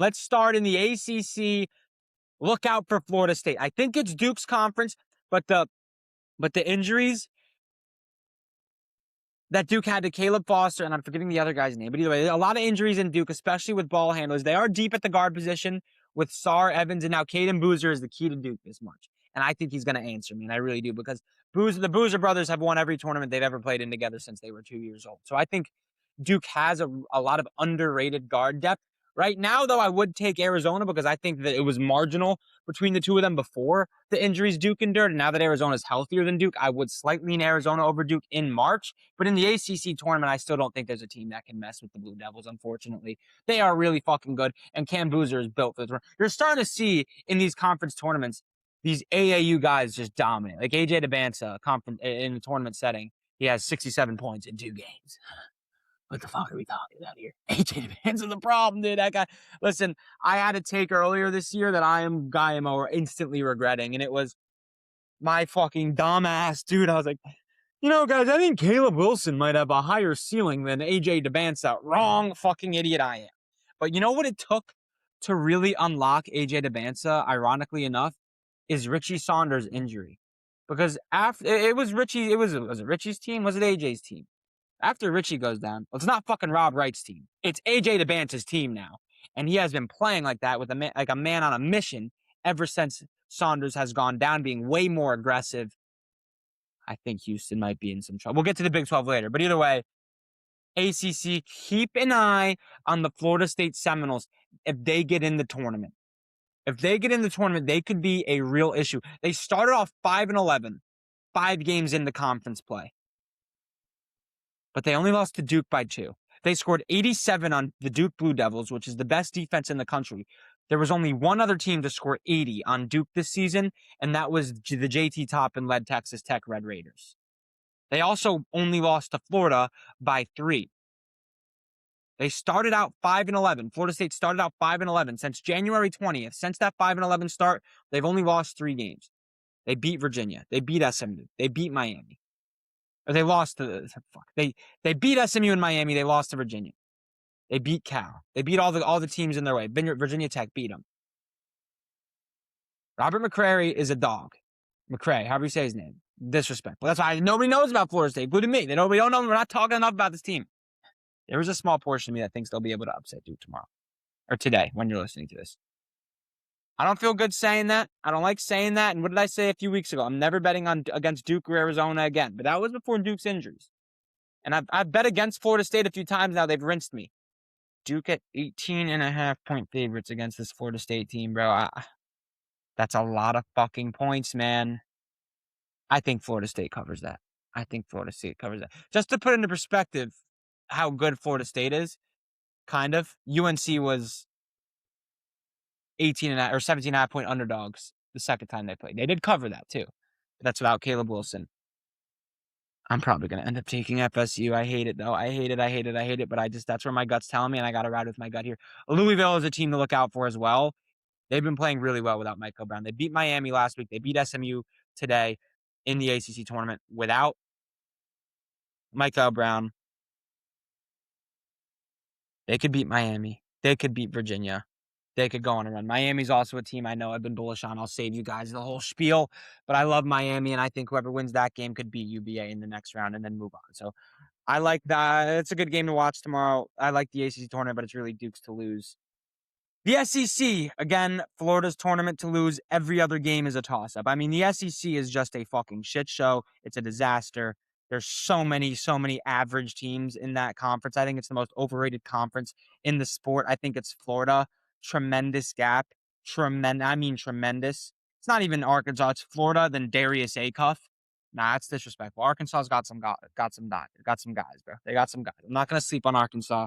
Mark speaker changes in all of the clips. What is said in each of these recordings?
Speaker 1: Let's start in the ACC. Look out for Florida State. I think it's Duke's conference, but the injuries that Duke had to Caleb Foster, and I'm forgetting the other guy's name, but either way, a lot of injuries in Duke, especially with ball handlers. They are deep at the guard position with Sarr, Evans, and now Caden Boozer is the key to Duke this much. And I think he's going to answer me, and I really do, because the Boozer brothers have won every tournament they've ever played in together since they were 2 years old. So I think Duke has a lot of underrated guard depth. Right now, though, I would take Arizona because I think that it was marginal between the two of them before the injuries Duke endured. And now that Arizona's healthier than Duke, I would slightly lean Arizona over Duke in March. But in the ACC tournament, I still don't think there's a team that can mess with the Blue Devils, unfortunately. They are really fucking good, and Cam Boozer is built for the tournament. You're starting to see in these conference tournaments, these AAU guys just dominate. Like AJ DeBansa in the tournament setting, he has 67 points in 2 games. What the fuck are we talking about here? AJ DeBansa the problem, dude. That guy. Listen, I had a take earlier this year that I am Guy Mo instantly regretting, and it was my fucking dumbass dude. I was like, guys, I think Caleb Wilson might have a higher ceiling than AJ DeBansa. Wrong fucking idiot I am. But you know what it took to really unlock AJ DeBansa, ironically enough, is Richie Saunders' injury. Because after it was Richie, was it Richie's team? Was it AJ's team? After Richie goes down, it's not fucking Rob Wright's team. It's AJ DeBance's team now. And he has been playing like that with a man on a mission ever since Saunders has gone down, being way more aggressive. I think Houston might be in some trouble. We'll get to the Big 12 later. But either way, ACC, keep an eye on the Florida State Seminoles if they get in the tournament. If they get in the tournament, they could be a real issue. They started off 5-11, 5 games into conference play. But they only lost to Duke by 2. They scored 87 on the Duke Blue Devils, which is the best defense in the country. There was only one other team to score 80 on Duke this season, and that was the JT Toppin-led Texas Tech Red Raiders. They also only lost to Florida by 3. They started out 5-11. Florida State started out 5-11 since January 20th. Since that 5-11 start, they've only lost 3 games. They beat Virginia. They beat SMU. They beat Miami. Or they lost to They beat SMU and Miami. They lost to Virginia. They beat Cal. They beat all the teams in their way. Virginia Tech beat them. Robert McCrary is a dog. McCray, however you say his name. Disrespectful. That's why nobody knows about Florida State, including me. We don't know. We're not talking enough about this team. There is a small portion of me that thinks they'll be able to upset Duke tomorrow. Or today, when you're listening to this. I don't feel good saying that. I don't like saying that. And what did I say a few weeks ago? I'm never betting against Duke or Arizona again. But that was before Duke's injuries. And I've bet against Florida State a few times now. They've rinsed me. Duke at 18.5-point favorites against this Florida State team, bro. That's a lot of fucking points, man. I think Florida State covers that. Just to put into perspective how good Florida State is, kind of, UNC was 18.5 or 17.5-point underdogs the second time they played. They did cover that too. But that's without Caleb Wilson. I'm probably going to end up taking FSU. I hate it, though. I hate it. But that's where my gut's telling me, and I got to ride with my gut here. Louisville is a team to look out for as well. They've been playing really well without Michael Brown. They beat Miami last week. They beat SMU today in the ACC tournament without Michael Brown. They could beat Miami. They could beat Virginia. They could go on a run. Miami's also a team I know I've been bullish on. I'll save you guys the whole spiel, but I love Miami, and I think whoever wins that game could beat UVA in the next round and then move on. So I like that. It's a good game to watch tomorrow. I like the ACC tournament, but it's really Duke's to lose. The SEC, again, Florida's tournament to lose. Every other game is a toss-up. I mean, the SEC is just a fucking shit show. It's a disaster. There's so many average teams in that conference. I think it's the most overrated conference in the sport. I think it's Florida. Tremendous gap. Tremendous. It's not even Arkansas. It's Florida, then Darius Acuff. Nah, that's disrespectful. Arkansas's got some guys, bro. They got some guys. I'm not going to sleep on Arkansas.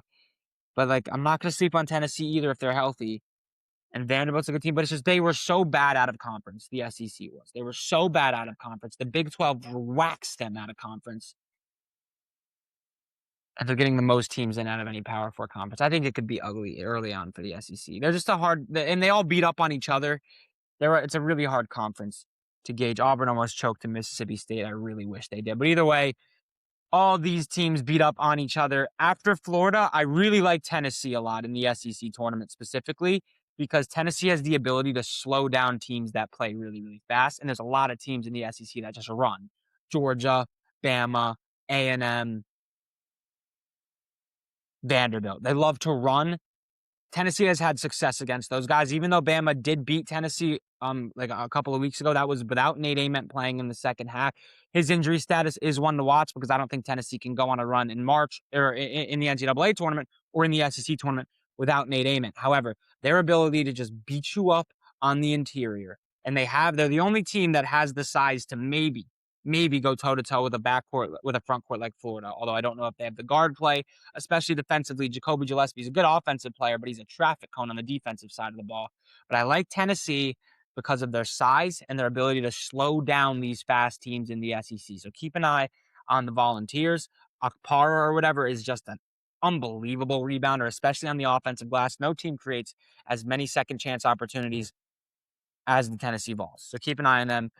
Speaker 1: But, I'm not going to sleep on Tennessee either if they're healthy. And Vanderbilt's a good team. But it's just they were so bad out of conference, the SEC was. They were so bad out of conference. The Big 12 waxed them out of conference. And they're getting the most teams in out of any Power 4 conference. I think it could be ugly early on for the SEC. They're just and they all beat up on each other. It's a really hard conference to gauge. Auburn almost choked to Mississippi State. I really wish they did. But either way, all these teams beat up on each other. After Florida, I really like Tennessee a lot in the SEC tournament specifically because Tennessee has the ability to slow down teams that play really, really fast. And there's a lot of teams in the SEC that just run. Georgia, Bama, A&M, Vanderbilt. They love to run. Tennessee has had success against those guys, even though Bama did beat Tennessee like a couple of weeks ago. That was without Nate Ament playing in the second half. His injury status is one to watch because I don't think Tennessee can go on a run in March or in the NCAA tournament or in the SEC tournament without Nate Ament. However, their ability to just beat you up on the interior, and they're the only team that has the size to maybe go toe to toe with a backcourt with a front court like Florida. Although I don't know if they have the guard play, especially defensively. Jacoby Gillespie is a good offensive player, but he's a traffic cone on the defensive side of the ball. But I like Tennessee because of their size and their ability to slow down these fast teams in the SEC. So keep an eye on the Volunteers. Okpara or whatever is just an unbelievable rebounder, especially on the offensive glass. No team creates as many second chance opportunities as the Tennessee Vols. So keep an eye on them.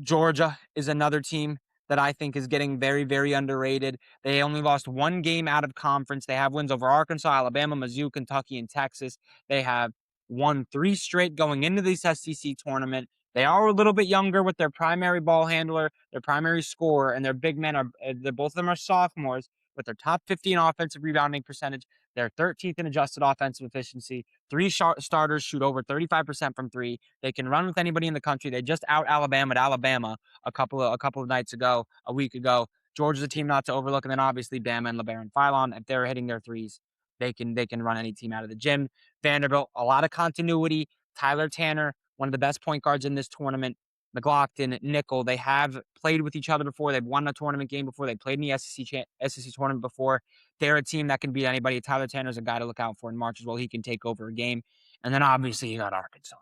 Speaker 1: Georgia is another team that I think is getting very, very underrated. They only lost one game out of conference. They have wins over Arkansas, Alabama, Mizzou, Kentucky, and Texas. They have won 3 straight going into this SEC tournament. They are a little bit younger with their primary ball handler, their primary scorer, and their big men both of them are sophomores with their top 15 offensive rebounding percentage. They're 13th in adjusted offensive efficiency. 3 starters shoot over 35% from 3. They can run with anybody in the country. They just out Alabama'd Alabama a couple of nights ago, a week ago. Georgia's a team not to overlook, and then obviously Bama and LeBaron Philon. If they're hitting their threes, they can run any team out of the gym. Vanderbilt, a lot of continuity. Tyler Tanner, one of the best point guards in this tournament. McLaughlin, Nickel, they have played with each other before. They've won a tournament game before. They played in the SEC tournament before. They're a team that can beat anybody. Tyler Tanner's a guy to look out for in March as well. He can take over a game. And then obviously you got Arkansas.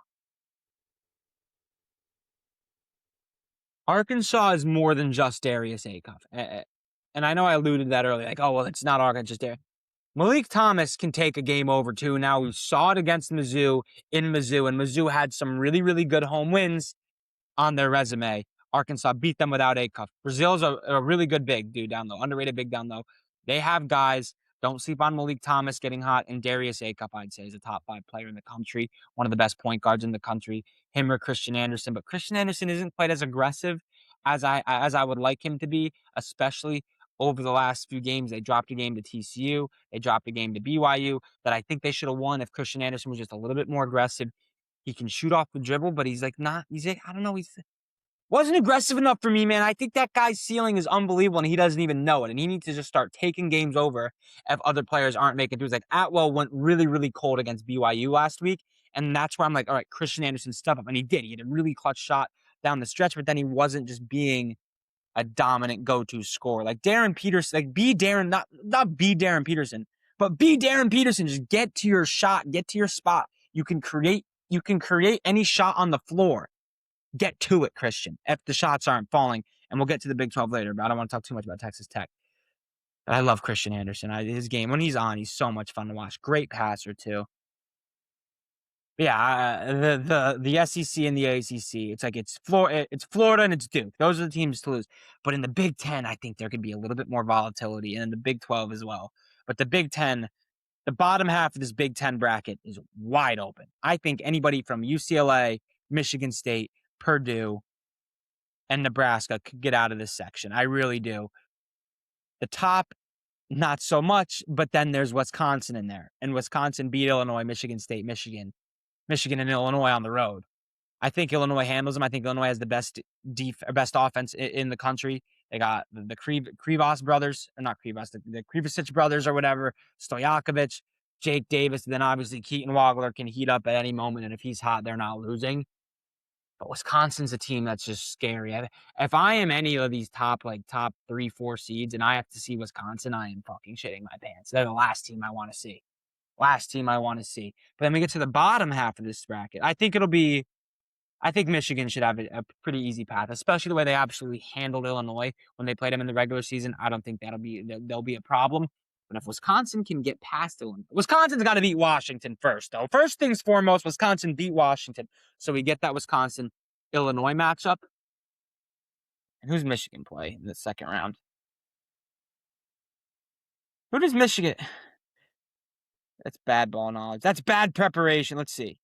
Speaker 1: Arkansas is more than just Darius Acuff. And I know I alluded to that earlier. Like, oh, well, it's not Arkansas, just Darius. Malik Thomas can take a game over too. Now we saw it against Mizzou in Mizzou, and Mizzou had some really, really good home wins on their resume. Arkansas beat them without Acuff. Brazil's a really good big dude down low, underrated big down low. They have guys. Don't sleep on Malik Thomas getting hot. And Darius Acuff, I'd say, is a top 5 player in the country, one of the best point guards in the country. Him or Christian Anderson, but Christian Anderson isn't quite as aggressive as I would like him to be, especially over the last few games. They dropped a game to TCU. They dropped a game to BYU that I think they should have won if Christian Anderson was just a little bit more aggressive. He can shoot off the dribble, but he's like, I don't know. He's wasn't aggressive enough for me, man. I think that guy's ceiling is unbelievable, and he doesn't even know it. And he needs to just start taking games over if other players aren't making throughs. Like Atwell went really, really cold against BYU last week, and that's where I'm like, all right, Christian Anderson, step up. And he did. He had a really clutch shot down the stretch, but then he wasn't just being a dominant go-to scorer. Like Darren Peterson, like be Darren, not be Darren Peterson, but be Darren Peterson. Just get to your shot, get to your spot. You can create any shot on the floor. Get to it, Christian, if the shots aren't falling. And we'll get to the Big 12 later, but I don't want to talk too much about Texas Tech. But I love Christian Anderson. His game, when he's on, he's so much fun to watch. Great passer, too. But yeah, the SEC and the ACC, it's like it's Florida and it's Duke. Those are the teams to lose. But in the Big 10, I think there could be a little bit more volatility, and in the Big 12 as well. But the Big 10, the bottom half of this Big 10 bracket is wide open. I think anybody from UCLA, Michigan State, Purdue, and Nebraska could get out of this section. I really do. The top, not so much, but then there's Wisconsin in there. And Wisconsin beat Illinois, Michigan State, Michigan, and Illinois on the road. I think Illinois handles them. I think Illinois has the best offense in the country. They got the Krivos brothers, or not Krivos, the Krivosic brothers or whatever, Stojakovic, Jake Davis, and then obviously Keaton Wagler can heat up at any moment, and if he's hot, they're not losing. But Wisconsin's a team that's just scary. If I am any of these top 3, 4 seeds and I have to see Wisconsin, I am fucking shitting my pants. They're the last team I want to see. But then we get to the bottom half of this bracket. I think Michigan should have a pretty easy path, especially the way they absolutely handled Illinois when they played them in the regular season. I don't think there'll be a problem. But if Wisconsin can get past Illinois, Wisconsin's got to beat Washington first, though. First things foremost, Wisconsin beat Washington. So we get that Wisconsin-Illinois matchup. And who's Michigan play in the second round? Who does Michigan? That's bad ball knowledge. That's bad preparation. Let's see.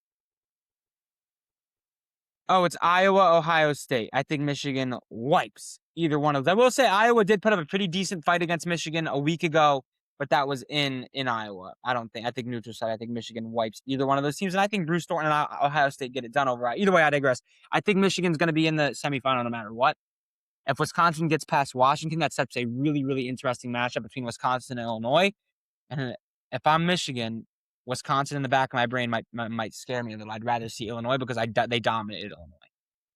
Speaker 1: Oh, it's Iowa, Ohio State. I think Michigan wipes either one of them. I will say Iowa did put up a pretty decent fight against Michigan a week ago, but that was in Iowa. I think neutral side. I think Michigan wipes either one of those teams, and I think Bruce Thornton and Ohio State get it done over. Either way, I digress. I think Michigan's going to be in the semifinal no matter what. If Wisconsin gets past Washington, that sets a really, really interesting matchup between Wisconsin and Illinois. And if I'm Michigan, Wisconsin in the back of my brain might scare me a little. I'd rather see Illinois because they dominated Illinois.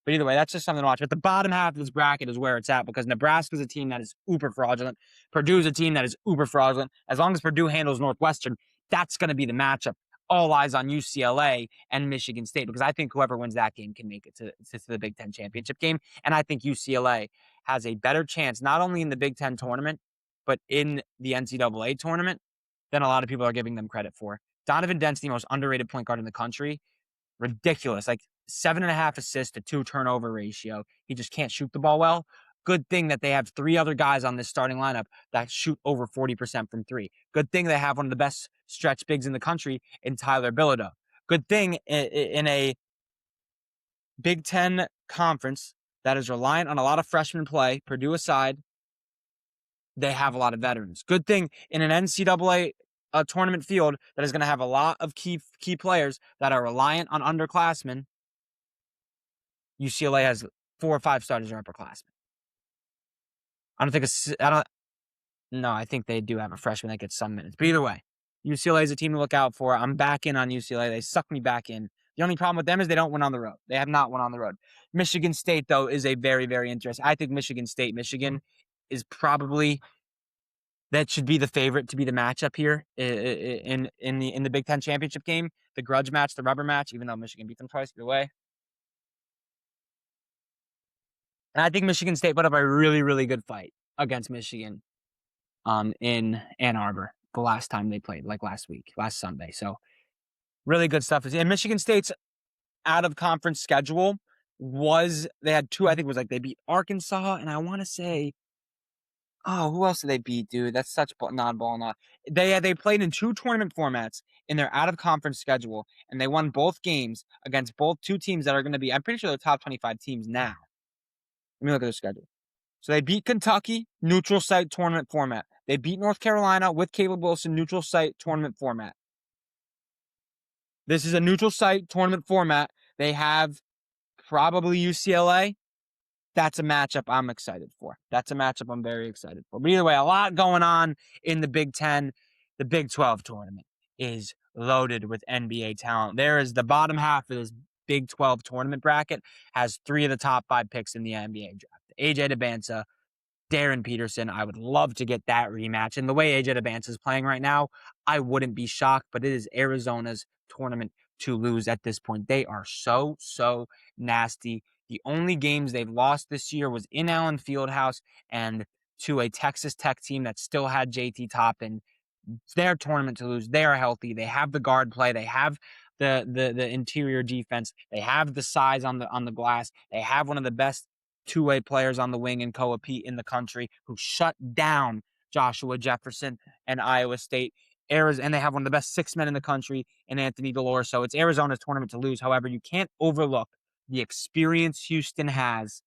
Speaker 1: But either way, that's just something to watch. But the bottom half of this bracket is where it's at because Nebraska's a team that is uber fraudulent. Purdue's a team that is uber fraudulent. As long as Purdue handles Northwestern, that's going to be the matchup. All eyes on UCLA and Michigan State because I think whoever wins that game can make it to the Big Ten championship game. And I think UCLA has a better chance, not only in the Big Ten tournament, but in the NCAA tournament than a lot of people are giving them credit for. Donovan Dent's the most underrated point guard in the country. Ridiculous. Like 7.5 assists to 2 turnover ratio. He just can't shoot the ball well. Good thing that they have 3 other guys on this starting lineup that shoot over 40% from 3. Good thing they have one of the best stretch bigs in the country in Tyler Bilodeau. Good thing in a Big Ten conference that is reliant on a lot of freshman play, Purdue aside, they have a lot of veterans. Good thing in an NCAA tournament field that is going to have a lot of key players that are reliant on underclassmen. UCLA has 4 or 5 starters or upperclassmen. I think they do have a freshman that gets some minutes. But either way, UCLA is a team to look out for. I'm back in on UCLA. They suck me back in. The only problem with them is they don't win on the road. They have not won on the road. Michigan State, though, is a very, very interesting. I think Michigan is probably that should be the favorite to be the matchup here in the Big Ten championship game, the grudge match, the rubber match. Even though Michigan beat them twice either way, and I think Michigan State put up a really, really good fight against Michigan, in Ann Arbor the last time they played, like last Sunday. So really good stuff. And Michigan State's out of conference schedule they had 2. I think it was like they beat Arkansas, and I want to say. Oh, who else did they beat, dude? That's such non-ball not. They played in 2 tournament formats in their out-of-conference schedule, and they won both games against both 2 teams that are going to be, I'm pretty sure they're top 25 teams now. Let me look at their schedule. So they beat Kentucky, neutral site tournament format. They beat North Carolina with Caleb Wilson, neutral site tournament format. This is a neutral site tournament format. They have probably UCLA. That's a matchup I'm excited for. That's a matchup I'm very excited for. But either way, a lot going on in the Big Ten. The Big 12 tournament is loaded with NBA talent. There is the bottom half of this Big 12 tournament bracket has 3 of the top 5 picks in the NBA draft. AJ Debinsa, Darren Peterson. I would love to get that rematch. And the way AJ Debinsa is playing right now, I wouldn't be shocked, but it is Arizona's tournament to lose at this point. They are so nasty. The only games they've lost this year was in Allen Fieldhouse and to a Texas Tech team that still had JT Toppin. It's their tournament to lose. They are healthy. They have the guard play. They have the interior defense. They have the size on the glass. They have one of the best 2-way players on the wing in Koa Pete in the country who shut down Joshua Jefferson and Iowa State. And they have one of the best 6 men in the country in Anthony Delore. So it's Arizona's tournament to lose. However, you can't overlook the experience Houston has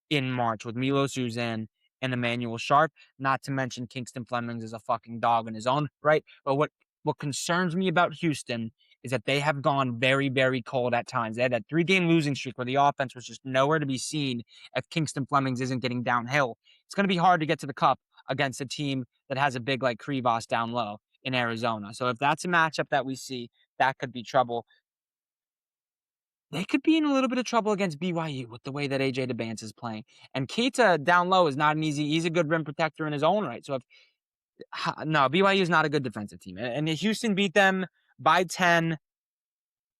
Speaker 1: in March with Milos Uzan and Emmanuel Sharp, not to mention Kingston Flemings is a fucking dog in his own right. But what concerns me about Houston is that they have gone very, very cold at times. They had that 3-game losing streak where the offense was just nowhere to be seen if Kingston Flemings isn't getting downhill. It's going to be hard to get to the cup against a team that has a big like Krivas down low in Arizona. So if that's a matchup that we see, that could be trouble. They could be in a little bit of trouble against BYU with the way that AJ Debinsa is playing. And Keita down low is not an easy. He's a good rim protector in his own right. So BYU is not a good defensive team. And Houston beat them by 10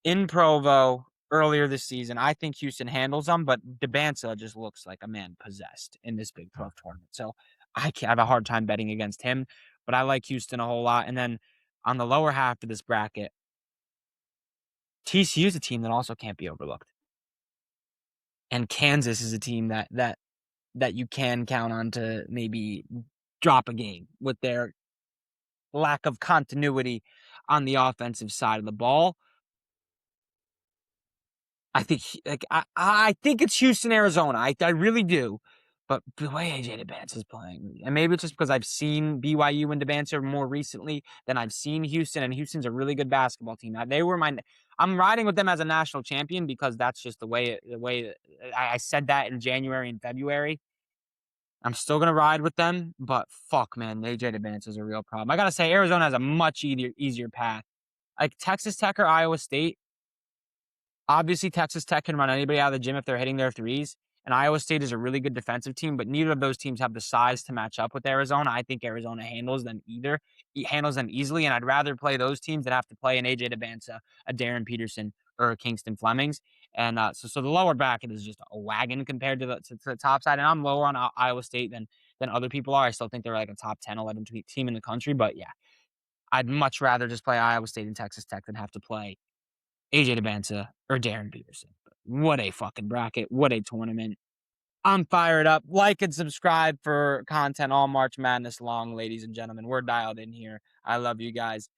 Speaker 1: in Provo earlier this season. I think Houston handles them, but Debinsa just looks like a man possessed in this Big 12 tournament. So I have a hard time betting against him, but I like Houston a whole lot. And then on the lower half of this bracket, TCU is a team that also can't be overlooked. And Kansas is a team that you can count on to maybe drop a game with their lack of continuity on the offensive side of the ball. I think I think it's Houston, Arizona. I really do. But the way AJ Debance is playing, and maybe it's just because I've seen BYU and Debance more recently than I've seen Houston, and Houston's a really good basketball team. They were I'm riding with them as a national champion because that's just the way I said that in January and February. I'm still gonna ride with them, but fuck, man, AJ Debance is a real problem. I gotta say, Arizona has a much easier path. Like Texas Tech or Iowa State. Obviously, Texas Tech can run anybody out of the gym if they're hitting their threes. And Iowa State is a really good defensive team, but neither of those teams have the size to match up with Arizona. I think Arizona handles them easily, and I'd rather play those teams than have to play an AJ Debance, a Darren Peterson, or a Kingston Flemings. And so the lower bracket is just a wagon compared to the top side. And I'm lower on Iowa State than other people are. I still think they're like a top 10, 11 team in the country. But yeah, I'd much rather just play Iowa State and Texas Tech than have to play AJ Debance or Darren Peterson. What a fucking bracket. What a tournament. I'm fired up. Like and subscribe for content all March Madness long, ladies and gentlemen. We're dialed in here. I love you guys.